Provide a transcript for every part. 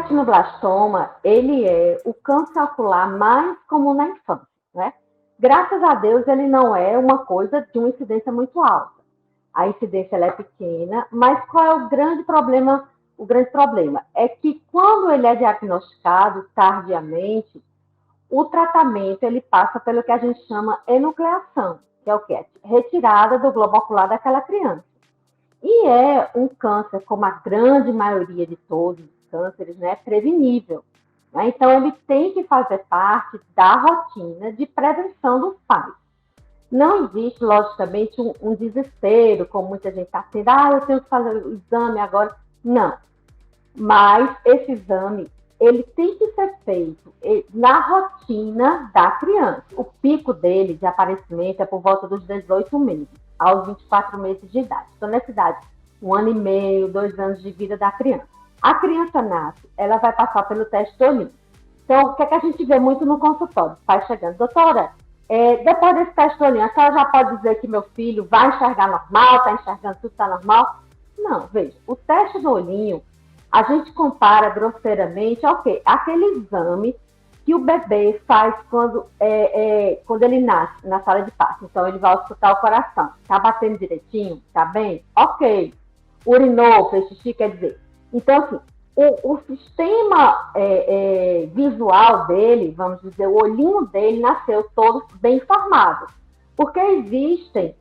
retinoblastoma, ele é o câncer ocular mais comum na infância, né? Graças a Deus, ele não é uma coisa de uma incidência muito alta. A incidência ela é pequena, mas qual é o grande problema? O grande problema é que quando ele é diagnosticado tardiamente, o tratamento ele passa pelo que a gente chama enucleação, que é o quê? Retirada do globo ocular daquela criança. E é um câncer, como a grande maioria de todos os cânceres, né, prevenível. Né? Então, ele tem que fazer parte da rotina de prevenção dos pais. Não existe, logicamente, um desespero, como muita gente está tendo, eu tenho que fazer o exame agora. Não. Mas esse exame, ele tem que ser feito na rotina da criança. O pico dele de aparecimento é por volta dos 18 meses, aos 24 meses de idade. Então, nessa idade, 1 ano e meio, 2 anos de vida da criança. A criança nasce, ela vai passar pelo teste do olhinho. Então, o que é que a gente vê muito no consultório? O pai chegando, doutora, depois desse teste do olhinho, a senhora já pode dizer que meu filho vai enxergar normal, está enxergando tudo, está normal? Não, veja, o teste do olhinho, a gente compara grosseiramente ao quê? Aquele exame que o bebê faz quando ele nasce na sala de parto. Então, ele vai escutar o coração. Está batendo direitinho? Está bem? Ok. Urinou, fez xixi, quer dizer. Então, assim, o sistema visual dele, vamos dizer, o olhinho dele nasceu todo bem formado. Porque existem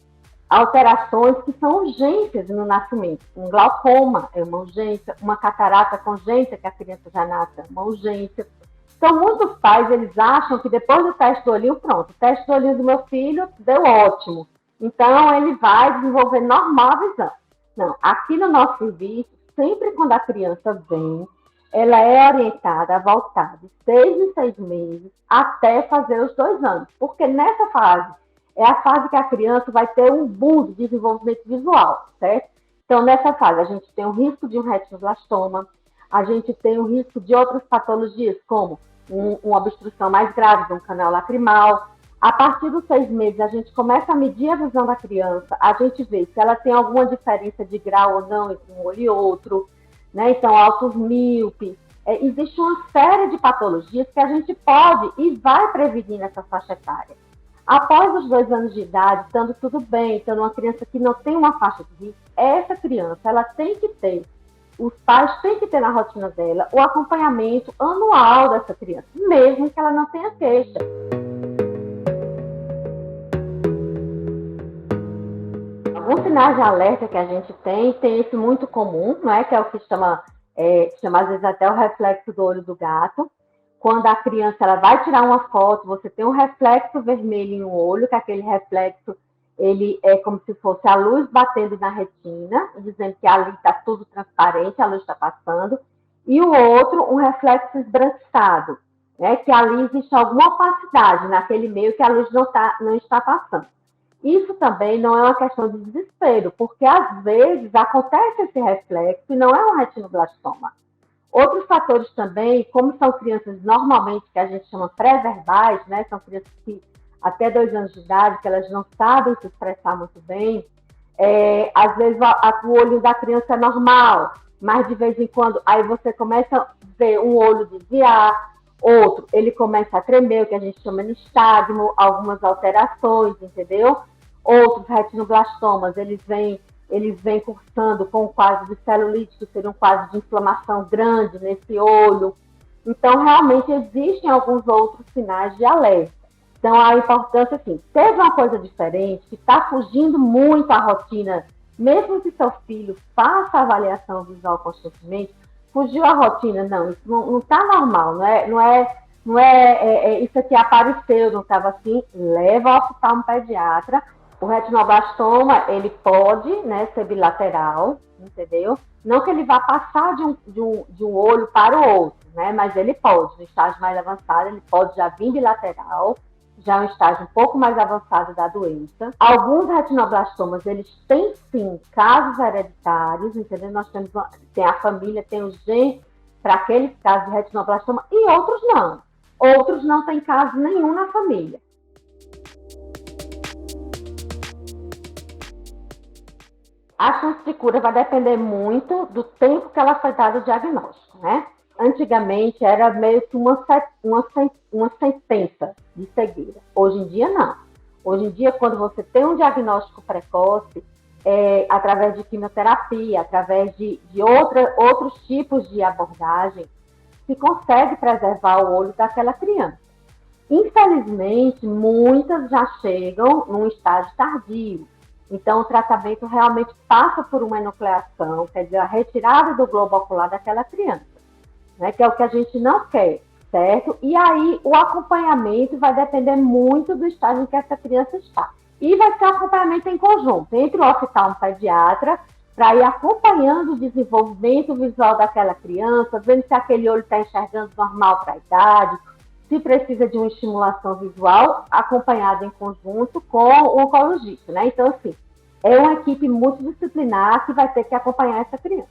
alterações que são urgências no nascimento. Um glaucoma é uma urgência, uma catarata congênita, que a criança já nasce, é uma urgência. Então, muitos pais, eles acham que depois do teste do olhinho, pronto, o teste do olhinho do meu filho deu ótimo. Então, ele vai desenvolver normal a visão. Não, aqui no nosso serviço, sempre quando a criança vem, ela é orientada a voltar de 6 em 6 meses até fazer os 2 anos. Porque nessa fase, é a fase que a criança vai ter um boom de desenvolvimento visual, certo? Então, nessa fase, a gente tem o risco de um retinoblastoma, a gente tem o risco de outras patologias, como uma obstrução mais grave de um canal lacrimal. A partir dos 6 meses, a gente começa a medir a visão da criança, a gente vê se ela tem alguma diferença de grau ou não entre um olho e outro, né? Então, altos míopes. Existe uma série de patologias que a gente pode e vai prevenir nessa faixa etária. Após os 2 anos de idade, estando tudo bem, estando uma criança que não tem uma faixa de risco, essa criança, ela tem que ter, os pais têm que ter na rotina dela o acompanhamento anual dessa criança, mesmo que ela não tenha queixa. Alguns sinais de alerta que a gente tem esse muito comum, não é? Que é o que chama às vezes até o reflexo do olho do gato. Quando a criança ela vai tirar uma foto, você tem um reflexo vermelho no olho, que aquele reflexo ele é como se fosse a luz batendo na retina, dizendo que ali está tudo transparente, a luz está passando. E o outro, um reflexo esbranquiçado, né, que ali existe alguma opacidade naquele meio que a luz não está passando. Isso também não é uma questão de desespero, porque às vezes acontece esse reflexo e não é um retinoblastoma. Outros fatores também, como são crianças normalmente que a gente chama pré-verbais, né? São crianças que até 2 anos de idade, que elas não sabem se expressar muito bem, às vezes o olho da criança é normal, mas de vez em quando aí você começa a ver um olho desviar, outro, ele começa a tremer, o que a gente chama de nistagmo, algumas alterações, entendeu? Outros retinoblastomas, eles vêm cursando com um quadro de celulite, que seria um quadro de inflamação grande nesse olho. Então, realmente, existem alguns outros sinais de alerta. Então, a importância, assim, teve uma coisa diferente, que está fugindo muito à rotina, mesmo que seu filho faça a avaliação visual constantemente, fugiu à rotina, não, isso não está normal, não é isso aqui apareceu, não estava assim, leva ao oftalmo pediatra. O retinoblastoma, ele pode, né, ser bilateral, entendeu? Não que ele vá passar de um olho para o outro, né? Mas ele pode, no estágio mais avançado, ele pode já vir bilateral, já é um estágio um pouco mais avançado da doença. Alguns retinoblastomas, eles têm sim casos hereditários, entendeu? Nós tem a família, tem os genes para aqueles casos de retinoblastoma e outros não. Outros não têm caso nenhum na família. A chance de cura vai depender muito do tempo que ela foi dada o diagnóstico, né? antigamente era meio que uma sentença de cegueira. Hoje em dia, não. Hoje em dia, quando você tem um diagnóstico precoce, através de quimioterapia, através de outros tipos de abordagem, se consegue preservar o olho daquela criança. Infelizmente, muitas já chegam num estágio tardio. Então, o tratamento realmente passa por uma enucleação, quer dizer, a retirada do globo ocular daquela criança, né, que é o que a gente não quer, certo? E aí, o acompanhamento vai depender muito do estágio em que essa criança está. E vai ser um acompanhamento em conjunto, entre o oftalmo-pediatra, para ir acompanhando o desenvolvimento visual daquela criança, vendo se aquele olho está enxergando normal para a idade, se precisa de uma estimulação visual, acompanhada em conjunto com o oncologista, né? Então, assim, é uma equipe multidisciplinar que vai ter que acompanhar essa criança.